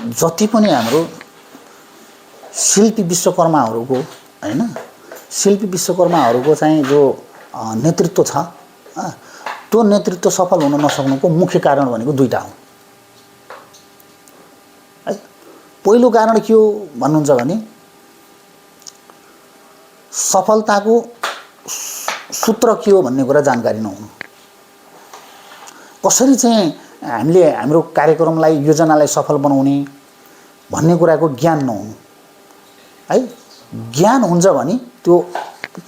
जति पनि हाम्रो शिल्पी विश्वकर्माहरूको हैन शिल्पी विश्वकर्माहरूको चाहिँ जो नेतृत्व छ त्यो नेतृत्व सफल हुन नसक्नुको मुख्य कारण भनेको दुईटा हो है। पहिलो कारण के हो भन्नुहुन्छ भने सफलताको सूत्र के हो भन्ने कुरा जानकारी नहुनु। कसरी चाहिँ हामीले हाम्रो कार्यक्रमलाई योजनालाई सफल बनाउने भन्ने कुराको ज्ञान नहुनु है। ज्ञान हुन्छ भने त्यो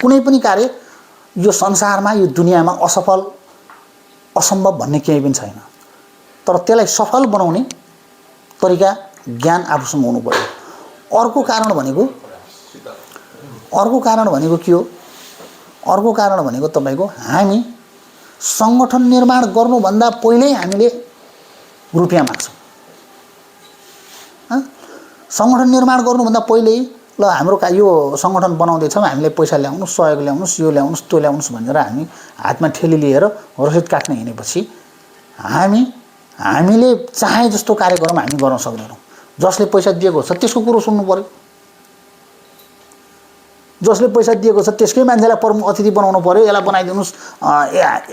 कुनै पनि कार्य यो संसारमा यो दुनियाँमा असफल असम्भव भन्ने केही पनि छैन। तर त्यसलाई सफल बनाउने तरिका ज्ञान आफूसँग हुनु पर्यो। अर्को कारण भनेको के हो? अर्को कारण भनेको तपाईको हामी संगठन निर्माण गर्नुभन्दा पहिल्यै हामीले रुपियाँ माग्छौँ। संगठन निर्माण गर्नुभन्दा पहिल्यै ल हाम्रो यो संगठन बनाउँदैछौँ, हामीले पैसा ल्याउनुस्, सहयोग ल्याउनुस्, यो ल्याउनुस्, त्यो ल्याउनुस् भनेर हामी हातमा ठेली लिएर रसिद काट्न हिँडेपछि हामीले चाहे जस्तो कार्यक्रम हामी गर्न सक्दैनौँ। जसले पैसा दिएको छ त्यसको कुरो सुन्नु पर्यो। जसले पैसा दिएको छ त्यसकै मान्छेलाई प्रमुख अतिथि बनाउनु पर्यो, यसलाई बनाइदिनुस्,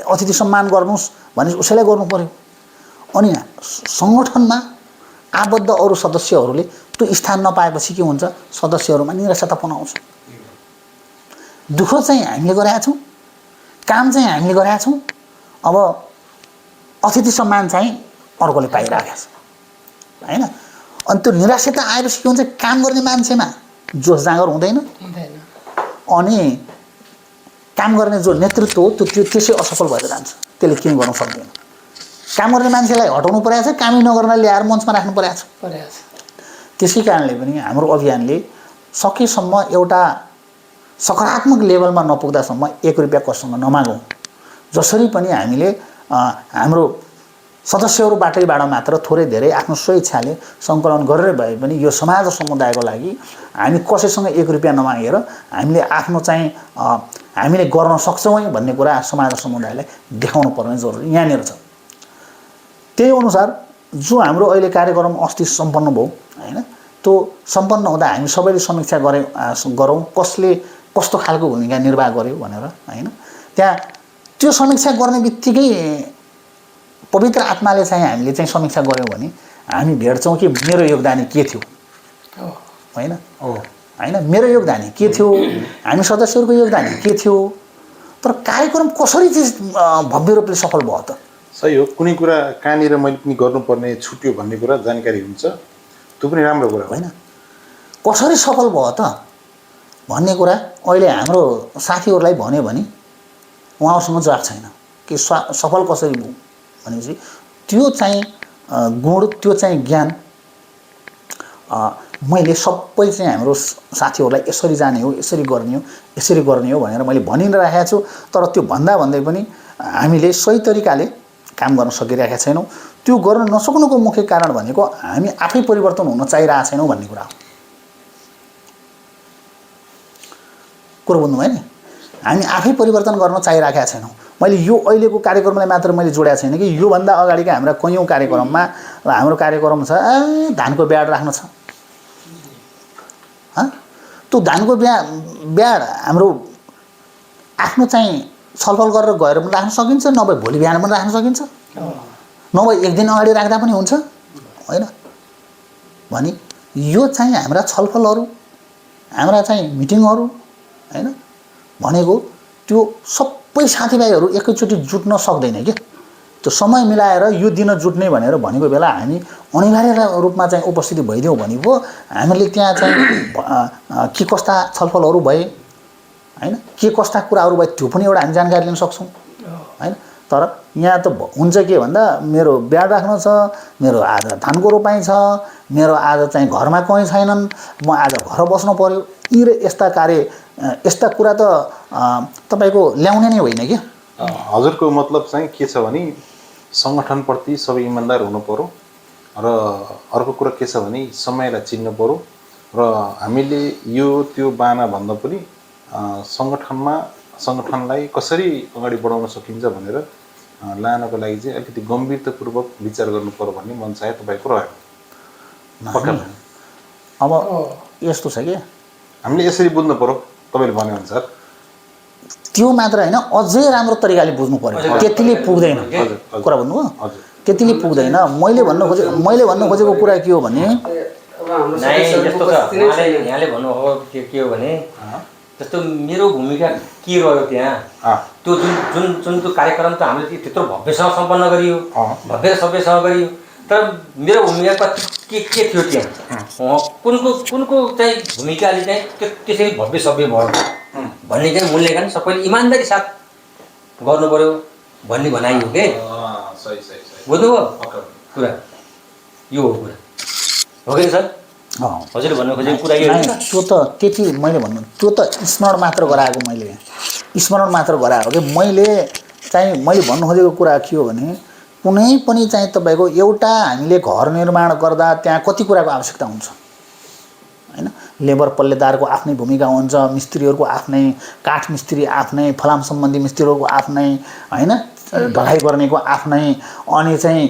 अतिथि सम्मान गर्नुस् भने उसैलाई गर्नु पर्यो। अनि संगठनमा आबद्ध अरू सदस्यहरूले त्यो स्थान नपाएपछि के हुन्छ? सदस्यहरूमा निराशातापन आउँछ। दुःख चाहिँ हामीले गरेका छौँ, काम चाहिँ हामीले गरेका छौँ, अब अतिथि सम्मान चाहिँ अर्कोले पाइरहेको छ हैन। अनि त्यो निराशा आएपछि के हुन्छ? काम गर्ने मान्छेमा जोस जाँगर हुँदैन अनि काम गर्ने जो नेतृत्व हो त्यो त्यसै असफल भएर जान्छ। त्यसले केही गर्न सक्दैन। काम गर्ने मान्छेलाई हटाउनु परेको छ, कामै नगर्न ल्याएर मञ्चमा राख्नु परेको छ। त्यसै कारणले पनि हाम्रो अभियानले सकेसम्म एउटा सकारात्मक लेभलमा नपुग्दासम्म 1 रुपैयाँ कसैसँग नमागौँ। जसरी पनि हामीले हाम्रो सदस्यहरूबाटैबाट मात्र थोरै धेरै आफ्नो स्वेच्छाले सङ्कलन गरेर भए पनि यो समाज र समुदायको लागि हामी कसैसँग 1 रुपैयाँ नमागेर हामीले आफ्नो चाहिँ हामीले गर्न सक्छौँ भन्ने कुरा समाज र समुदायलाई देखाउनु पर्ने जरुरी यहाँनिर छ। त्यही अनुसार जो हाम्रो अहिले कार्यक्रम अस्ति सम्पन्न भयो हैन, त्यो सम्पन्न हुँदा हामी सबैले समीक्षा गरौँ कसले कस्तो खालको भूमिका निर्वाह गर्यो भनेर हैन। त्यहाँ त्यो समीक्षा गर्ने बित्तिकै पवित्र आत्माले चाहिँ हामीले चाहिँ समीक्षा गर्यौँ भने हामी भेट्छौँ कि मेरो योगदान के थियो हैन हैन मेरो योगदान के थियो, हामी सदस्यहरूको योगदान के थियो, तर कार्यक्रम कसरी चाहिँ भव्य रूपले सफल भयो त? सही हो। कुनै कुरा कहाँनिर मैले पनि गर्नुपर्ने छुट्यो भन्ने कुरा जानकारी हुन्छ, त्यो पनि राम्रो कुरा हो हैन। कसरी सफल भयो त भन्ने कुरा अहिले हाम्रो साथीहरूलाई भन्यो भने उहाँसँग जवाफ छैन कि सफल कसरी भयो भनेपछि त्यो चाहिँ गुण, त्यो चाहिँ ज्ञान मैले सबै चाहिँ हाम्रो साथीहरूलाई यसरी जाने हो, यसरी गर्ने हो भनेर मैले भनिरहेको छु। तर त्यो भन्दै पनि हामीले सही तरिकाले काम गर्न सकिरहेका छैनौँ। त्यो गर्न नसक्नुको मुख्य कारण भनेको हामी आफै परिवर्तन हुन चाहिरहेका छैनौँ भन्ने कुरा हो। कुरो बुझ्नुभयो नि? हामी आफै परिवर्तन गर्न चाहिरहेका छैनौँ। मैले यो अहिलेको कार्यक्रमलाई मात्र मैले जोडेको छैन कि योभन्दा अगाडिका हाम्रा कयौँ कार्यक्रममा हाम्रो कार्यक्रम छ धानको ब्याड राख्न छ। त्यो धानको ब्याड हाम्रो आफ्नो चाहिँ छलफल गरेर गएर पनि राख्न सकिन्छ, नभए भोलि बिहान पनि राख्न सकिन्छ, नभए 1 दिन अगाडि राख्दा पनि हुन्छ हैन। भने यो चाहिँ हाम्रा छलफलहरू, हाम्रा चाहिँ मिटिङहरू हैन भनेको त्यो सबै साथीभाइहरू एकैचोटि जुट्न सक्दैन के। त्यो समय मिलाएर यो दिन जुट्ने भनेर भनेको बेला हामी अनिवार्य रूपमा चाहिँ उपस्थिति भइदियौँ भने पो हामीले त्यहाँ चाहिँ के कस्ता छलफलहरू भए हैन, के कस्ता कुराहरू भए त्यो पनि एउटा हामी जानकारी लिन सक्छौँ हैन। तर यहाँ त हुन्छ के भन्दा मेरो ब्याड राख्नु छ, मेरो आज धानको रोपाइँ छ, मेरो आज चाहिँ घरमा कोही छैनन्, म आज घर बस्नु पर्यो, यी यस्ता कार्य यस्ता कुरा त तपाईको ल्याउने नै होइन के। हजुरको मतलब चाहिँ के छ भने संगठनप्रति सबै इमानदार हुनु पर्यो र अर्को कुरा के छ भने समयलाई चिन्नु पर्यो र हामीले यो त्यो बाना भन्दा पनि संगठनलाई कसरी अगाडि बढाउन सकिन्छ भनेर लानको लागि चाहिँ अलिकति गम्भीरतापूर्वक विचार गर्नु पर्यो भन्ने मन चाहे तपाईको रह्यो। पक्का अब यस्तो छ कि हामीले यसरी बुझ्नु पर्यो तपाईँले भनेअनुसार। त्यो मात्र होइन, अझै राम्रो तरिकाले बुझ्नु पर्यो। त्यतिले पुग्दैन कुरा भन्नुभयो, हजुर त्यतिले पुग्दैन। मैले भन्नु खोजेको कुरा के हो भने यस्तो छ, यहाँले भन्नुभएको के हो भने जस्तो मेरो भूमिका के रह्यो त्यहाँ, त्यो जुन जुन त्यो कार्यक्रम त हामीले त्यत्रो भव्यसँग सम्पन्न गरियो, भव्य सभ्यसँग गरियो, तर मेरो भूमिका के थियो त्यहाँ, कुनको चाहिँ भूमिकाले चाहिँ त्यसरी भव्य सभ्य भयो भन्ने चाहिँ मूल्याङ्कन सबैले इमान्दारी साथ गर्नु पर्यो भन्ने भनाइ हो के। बुझ्नुभयो कुरा, यो हो कुरा हो कि सर? हजुरले भन्नु खोजेको कुरा यो हो। त्यो त त्यति मैले भन्नु, त्यो त स्मरण मात्र गराएको, मैले स्मरण मात्र गराएको कि मैले भन्नु खोजेको कुरा के हो भने कुनै पनि चाहिँ तपाईँको एउटा हामीले घर निर्माण गर्दा त्यहाँ कति कुराको आवश्यकता हुन्छ होइन। लेबर पल्लेदारको आफ्नै भूमिका हुन्छ, मिस्त्रीहरूको आफ्नै, काठ मिस्त्री आफ्नै, फलाम सम्बन्धी मिस्त्रीहरूको आफ्नै होइन, ढलाइ गर्नेको आफ्नै, अनि चाहिँ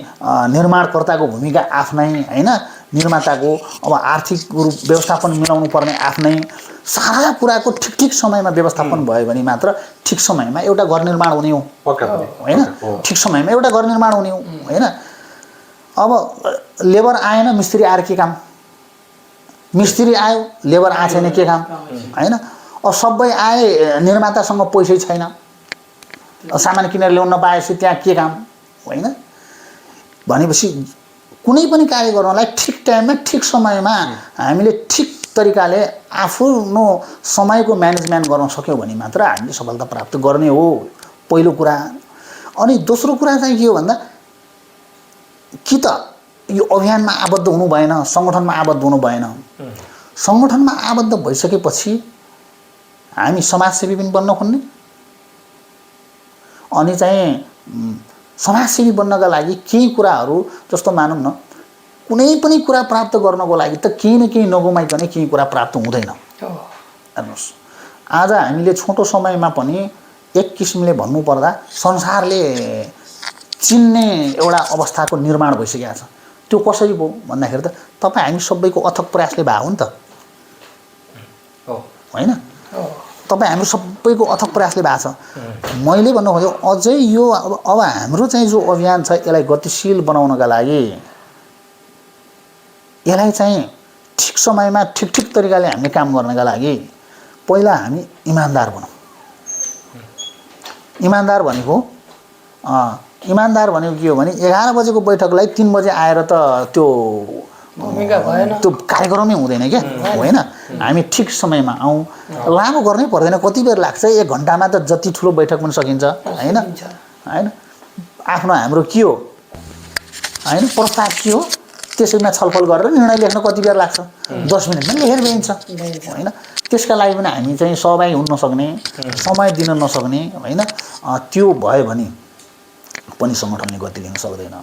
निर्माणकर्ताको भूमिका आफ्नै होइन, निर्माताको अब आर्थिक व्यवस्थापन मिलाउनु पर्ने आफ्नै। सारा कुराको ठिक ठिक समयमा व्यवस्थापन भयो भने मात्र ठिक समयमा एउटा घर निर्माण हुने हो होइन, ठिक समयमा एउटा घर निर्माण हुने हो होइन। अब लेबर आएन, मिस्त्री आएर के काम, मिस्त्री आयो लेबर आए छैन के काम होइन। अब सबै आए निर्मातासँग पैसै छैन, सामान किनेर ल्याउन नपाएपछि त्यहाँ के काम होइन। भनेपछि कुनै पनि कार्य गर्नलाई ठिक टाइममा ठिक समयमा हामीले ठिक तरिकाले आफ्नो समयको म्यानेजमेन्ट गर्न सक्यौँ भने मात्र हामीले सफलता प्राप्त गर्ने हो, पहिलो कुरा। अनि दोस्रो कुरा चाहिँ के हो भन्दा कि त यो अभियानमा आबद्ध हुनु भएन, सङ्गठनमा आबद्ध हुनु भएन। सङ्गठनमा आबद्ध भइसकेपछि हामी समाजसेवी पनि बन्न खोज्ने, अनि चाहिँ समाजसेवी बन्नका लागि केही कुराहरू जस्तो मानौँ न, कुनै पनि कुरा प्राप्त गर्नको लागि त केही न केही नगुमाइकन केही कुरा प्राप्त हुँदैन। हेर्नुहोस्, आज हामीले छोटो समयमा पनि एक किसिमले भन्नुपर्दा संसारले चिन्ने एउटा अवस्थाको निर्माण भइसकेको छ। त्यो कसरी भयो भन्दाखेरि त तपाईँ हामी सबैको अथक प्रयासले भयो नि त होइन। तपाईँ हाम्रो सबैको अथक प्रयासले भएको छ। मैले भन्नु खोजेको अझै यो अब हाम्रो चाहिँ जो अभियान छ यसलाई गतिशील बनाउनका लागि, यसलाई चाहिँ ठिक समयमा ठिक तरिकाले हामीले काम गर्नका लागि पहिला हामी इमान्दार बनौँ। इमान्दार भनेको के हो भने 11 बजेको बैठकलाई 3 बजे आएर त त्यो कार्यक्रमै हुँदैन क्या होइन। हामी ठिक समयमा आउँ, लामो गर्नै पर्दैन, कति बेर लाग्छ, 1 घन्टामा त जति ठुलो बैठक पनि सकिन्छ होइन। आफ्नो हाम्रो के हो होइन, प्रस्ताव के हो, त्यसैमा छलफल गरेर निर्णय लेख्न कति बेर लाग्छ, 10 मिनटमा लेखेर भइन्छ होइन। त्यसका लागि पनि हामी चाहिँ सहभागी हुन नसक्ने, समय दिन नसक्ने होइन, त्यो भयो भने पनि सङ्गठनले गति लिन सक्दैन।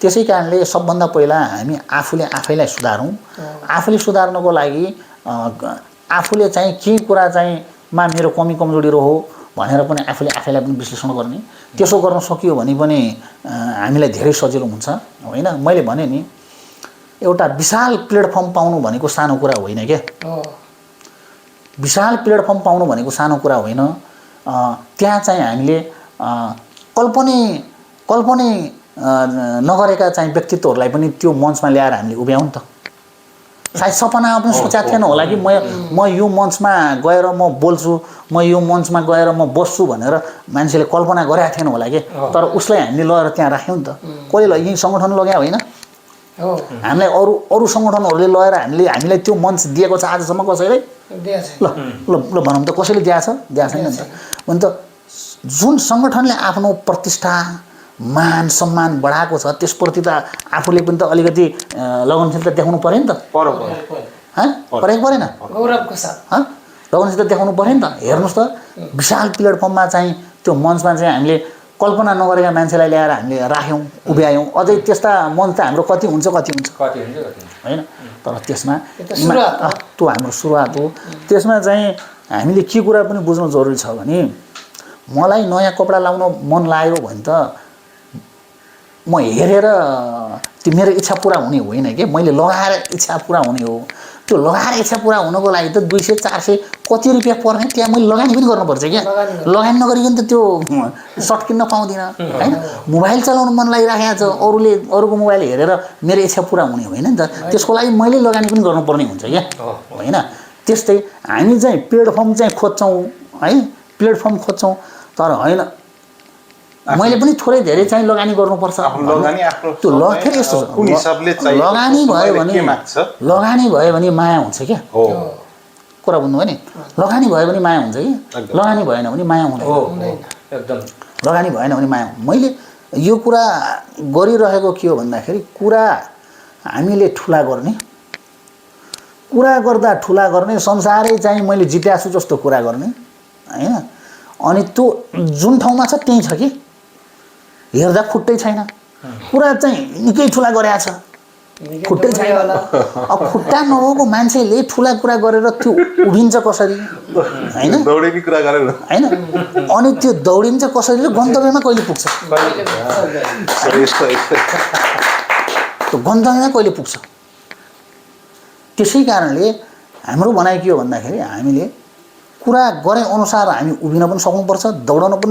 त्यसै कारणले सबभन्दा पहिला हामी आफूले आफैलाई सुधारौँ। आफूले सुधार्नको लागि आफूले चाहिँ के कुरा चाहिँ मा मेरो कमी कमजोरी रह्यो भनेर पनि आफूले आफैलाई पनि विश्लेषण गर्ने। त्यसो गर्न सकियो भने पनि हामीलाई धेरै सजिलो हुन्छ होइन। मैले भने नि एउटा विशाल प्लेटफर्म पाउनु भनेको सानो कुरा होइन क्या। विशाल प्लेटफर्म पाउनु भनेको सानो कुरा होइन। त्यहाँ चाहिँ हामीले कल्पनै नगरेका चाहिँ व्यक्तित्वहरूलाई पनि त्यो मञ्चमा ल्याएर हामीले उभ्याउँ त। सायद सपनामा पनि सोचेको थिएन होला कि म यो मञ्चमा गएर म बोल्छु, म यो मञ्चमा गएर म बस्छु भनेर मान्छेले कल्पना गरेका थिएन होला कि। तर उसलाई हामीले लगेर त्यहाँ राख्यौँ नि त। कसले ल यही सङ्गठन लग्या होइन, हामीलाई अरू सङ्गठनहरूले लगेर हामीलाई त्यो मञ्च दिएको छ आजसम्म कसैले? ल ल ल भनौँ त कसैले दिएको छैन नि त। भने त जुन सङ्गठनले आफ्नो प्रतिष्ठा मान सम्मान बढाएको छ त्यसप्रति त आफूले पनि त अलिकति लगनशीलता देखाउनु पर्यो नि त। परेको परेन? गौरवको साथ लगनशीलता देखाउनु पर्यो नि त। हेर्नुहोस् त विशाल प्लेटफर्ममा चाहिँ त्यो मञ्चमा चाहिँ हामीले कल्पना नगरेका मान्छेलाई ल्याएर हामीले राख्यौँ, उभ्यायौँ। अझै त्यस्ता मञ्च त हाम्रो कति हुन्छ होइन। तर त्यसमा त्यो हाम्रो सुरुवात हो। त्यसमा चाहिँ हामीले के कुरा पनि बुझ्नु जरुरी छ भने मलाई नयाँ कपडा लाउन मन लाग्यो भने त म हेरेर त्यो मेरो इच्छा पुरा हुने होइन कि मैले लगाएर इच्छा पुरा हुने हो। त्यो लगाएर इच्छा पुरा हुनको लागि त 200 400 कति रुपियाँ पर्ने त्यहाँ मैले लगानी पनि गर्नुपर्छ क्या। लगानी नगरिकन त त्यो सर्ट किन्न पाउँदिनँ होइन। मोबाइल चलाउनु मन लागिराखेको छ, अरूले अरूको मोबाइल हेरेर मेरो इच्छा पुरा हुने होइन नि त, त्यसको लागि मैले लगानी पनि गर्नुपर्ने हुन्छ क्या होइन। त्यस्तै हामी चाहिँ प्लेटफर्म चाहिँ खोज्छौँ है, प्लेटफर्म खोज्छौँ, तर होइन मैले पनि थोरै धेरै चाहिँ लगानी गर्नुपर्छ। त्यो फेरि यस्तो छ, लगानी भयो भने माया हुन्छ क्या, कुरा बुझ्नुभयो नि। लगानी भयो भने माया हुन्छ कि लगानी भएन भने माया हुँदैन, एकदम लगानी भएन भने माया। मैले यो कुरा गरिरहेको के हो भन्दाखेरि कुरा हामीले ठुला गर्ने, कुरा गर्दा ठुला गर्ने, संसारै चाहिँ मैले जित्या छु जस्तो कुरा गर्ने होइन। अनि त्यो जुन ठाउँमा छ त्यहीँ छ कि, हेर्दा खुट्टै छैन, कुरा चाहिँ निकै ठुला गरेको छ, खुट्टै छैन। अब खुट्टा नभएको मान्छेले ठुला कुरा गरेर त्यो उभिन्छ कसरी होइन, दौडिने कुरा गरेर होइन। अनि त्यो दौडिन्छ कसरी र गन्तव्यमा कहिले पुग्छ, त्यो गन्तव्यमा कहिले पुग्छ। त्यसै कारणले हाम्रो भनाइ के हो भन्दाखेरि हामीले कुरा गरे अनुसार हामी उभिन पनि सक्नुपर्छ, दौडन पनि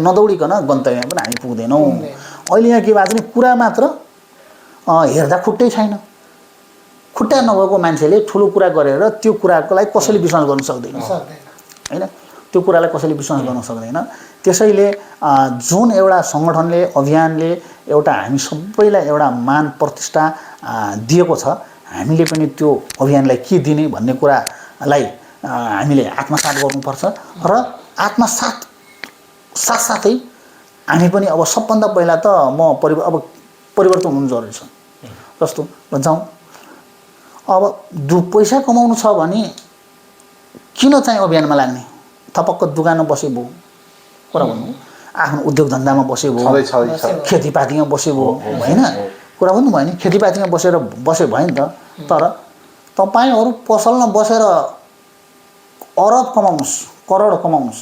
नदौडिकन गन्तव्यमा पनि हामी पुग्दैनौँ। अहिले यहाँ के भएको छ भने कुरा मात्र हेर्दा खुट्टै छैन, खुट्टा नभएको मान्छेले ठुलो कुरा गरेर त्यो कुराको लागि कसैले विश्वास गर्न सक्दैन होइन, त्यो कुरालाई कसैले विश्वास गर्न सक्दैन। त्यसैले जुन एउटा सङ्गठनले अभियानले एउटा हामी सबैलाई एउटा मान प्रतिष्ठा दिएको छ, हामीले पनि त्यो अभियानलाई के दिने भन्ने कुरालाई हामीले आत्मसात गर्नुपर्छ र आत्मसात साथसाथै हामी पनि अब सबभन्दा पहिला त अब परिवर्तन हुनु जरुरी छ। जस्तो भन्छौँ अब पैसा कमाउनु छ भने किन चाहिँ अभियानमा लाग्ने, थपक्क दोकानमा बसे भयो, कुरा भन्नु आफ्नो उद्योग धन्दामा बसे भयो, खेतीपातीमा बसे भयो होइन, कुरा भन्नु भयो नि, खेतीपातीमा बसे भयो नि त। तर तपाईँहरू पसलमा बसेर अरब कमाउनुहोस्, करोड कमाउनुहोस्,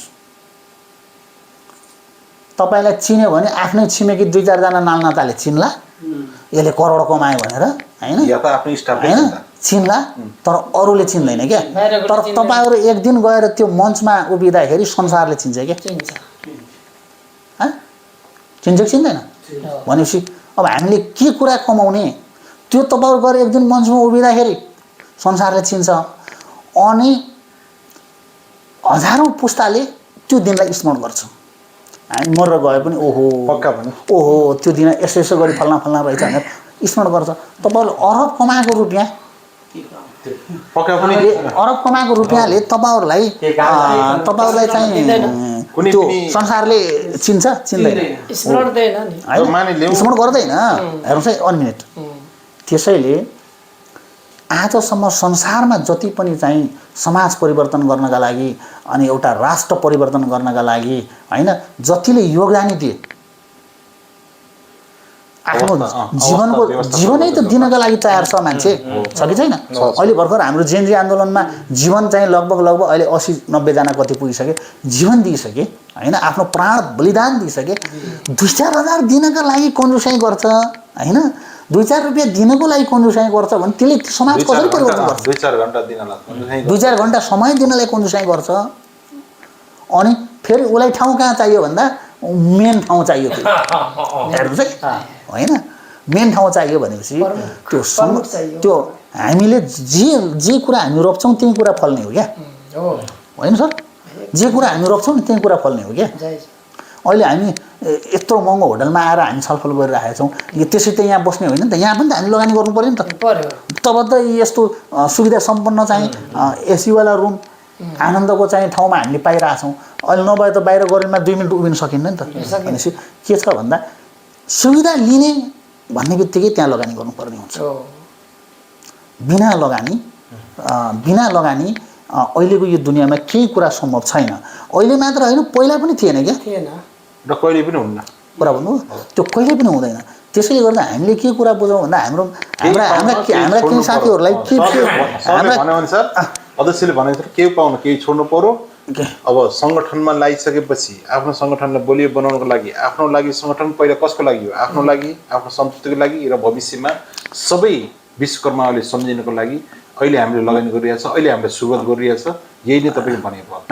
तपाईँलाई चिन्यो भने आफ्नै छिमेकी 2-4 जना नालनाताले चिन्ला यसले करोड कमायो भनेर होइन, होइन चिन्ला, तर अरूले चिन्दैन क्या। तर तपाईँहरू एक दिन गएर त्यो मञ्चमा उभिँदाखेरि संसारले चिन्छ क्या, चिन्छ कि चिन्दैन भनेपछि अब हामीले के कुरा कमाउने, त्यो तपाईँहरू गएर एक दिन मञ्चमा उभिँदाखेरि संसारले चिन्छ। अनि हजारौँ पुस्ताले त्यो दिनलाई स्मरण गर्छ। हामी मरेर गए पनि ओहो पक्का पनि ओहो त्यो दिन यसो यसो गरी फल्ना फल्ना रहेछ भनेर स्मरण गर्छ। तपाईँहरूले अरब कमाएको रुपियाँ, अरब कमाएको रुपियाँले तपाईँहरूलाई चाहिँ त्यो संसारले चिन्छ चिन्दैन, स्मरण गर्दैन। हेर्नुहोस् है 1 मिनट। त्यसैले आजसम्म संसारमा जति पनि चाहिँ समाज परिवर्तन गर्नका लागि अनि एउटा राष्ट्र परिवर्तन गर्नका लागि होइन जतिले योगदान दिए, आफ्नो जीवनै त दिनका लागि तयार छ मान्छे, छ कि छैन। अहिले भर्खर हाम्रो जेएनजी आन्दोलनमा जीवन चाहिँ लगभग अहिले 80-90 जना कति पुगिसके, जीवन दिइसके होइन, आफ्नो प्राण बलिदान दिइसके। 2-4 हजार दिनका लागि कन्जुसाइ गर्छ होइन, 2-4 रुपियाँ दिनको लागि कन्जुसाइ गर्छ भने त्यसले समाज कसरी परिवर्तन गर्छ। 2-4 घन्टा समय दिनलाई कन्जुसाइ गर्छ। अनि फेरि उसलाई ठाउँ कहाँ चाहियो भन्दा मेन ठाउँ चाहियो, हेर्नुहोस् है होइन, मेन ठाउँ चाहियो भनेपछि त्यो हामीले जे कुरा हामी रोप्छौँ त्यही कुरा फल्ने हो क्या, होइन सर। जे कुरा हामी रोप्छौँ नि त्यही कुरा फल्ने हो क्या। अहिले हामी यत्रो महँगो होटलमा आएर हामी छलफल गरिरहेका छौँ, त्यसै त यहाँ बस्ने होइन नि त, यहाँ पनि त हामी लगानी गर्नु पऱ्यो नि त। तब त यस्तो सुविधा सम्पन्न चाहिँ एसीवाला रुम आनन्दको चाहिँ ठाउँमा हामीले पाइरहेछौँ। अहिले नभए त बाहिर गरेरमा 2 मिनट उभिन सकिन्न नि त। भनेपछि के छ भन्दा सुविधा लिने भन्ने बित्तिकै त्यहाँ लगानी गर्नुपर्ने हुन्छ। बिना लगानी अहिलेको यो दुनियाँमा केही कुरा सम्भव छैन। अहिले मात्र होइन, पहिला पनि थिएन क्या, र कहिले पनि हुन्न, कुरा भन्नु त्यो कहिले पनि हुँदैन। त्यसैले गर्दा हामीले के कुरा बुझौँ भन्दा हाम्रा केही साथीहरूलाई के अध्यक्षले भने केही पाउनु केही छोड्नु पर्यो अब सङ्गठनमा लागिसकेपछि आफ्नो सङ्गठनलाई बलियो बनाउनको लागि आफ्नो लागि सङ्गठन पहिला कसको लागि हो आफ्नो लागि आफ्नो सन्ततिको लागि र भविष्यमा सबै विश्वकर्माले सम्झिनको लागि अहिले हामीले लगानी गरिरहेछ अहिले हामीले सुरुवात गरिरहेछ यही नै तपाईँको भनेको